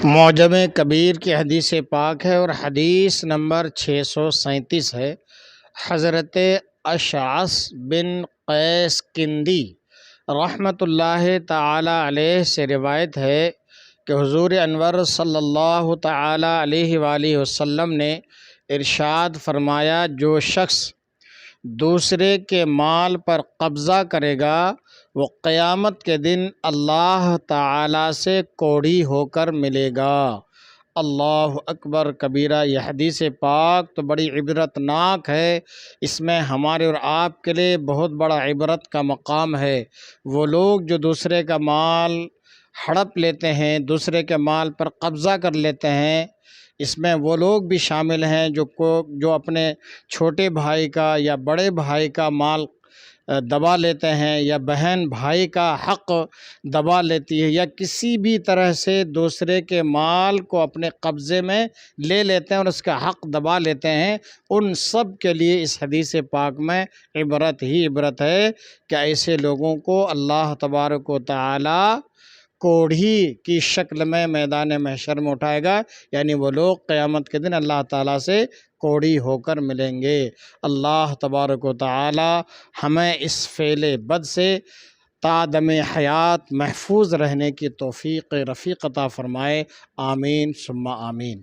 معجم کبیر کی حدیث پاک ہے اور حدیث نمبر 637 ہے۔ حضرت اشعث بن قیس کندی رحمۃ اللہ تعالی علیہ سے روایت ہے کہ حضور انور صلی اللہ تعالی علیہ وآلہ وسلم نے ارشاد فرمایا، جو شخص دوسرے کے مال پر قبضہ کرے گا وہ قیامت کے دن اللہ تعالی سے کوڑی ہو کر ملے گا۔ اللہ اکبر کبیرہ۔ یہ حدیث پاک تو بڑی عبرت ناک ہے، اس میں ہمارے اور آپ کے لیے بہت بڑا عبرت کا مقام ہے۔ وہ لوگ جو دوسرے کا مال ہڑپ لیتے ہیں، دوسرے کے مال پر قبضہ کر لیتے ہیں، اس میں وہ لوگ بھی شامل ہیں جو اپنے چھوٹے بھائی کا یا بڑے بھائی کا مال دبا لیتے ہیں، یا بہن بھائی کا حق دبا لیتی ہے، یا کسی بھی طرح سے دوسرے کے مال کو اپنے قبضے میں لے لیتے ہیں اور اس کا حق دبا لیتے ہیں۔ ان سب کے لیے اس حدیث پاک میں عبرت ہی عبرت ہے کہ ایسے لوگوں کو اللہ تبارک و تعالی کوڑھی کی شکل میں میدان محشر میں اٹھائے گا، یعنی وہ لوگ قیامت کے دن اللہ تعالیٰ سے کوڑھی ہو کر ملیں گے۔ اللہ تبارک و تعالی ہمیں اس فعل بد سے تا دم حیات محفوظ رہنے کی توفیق رفیق عطا فرمائے۔ آمین ثم آمین۔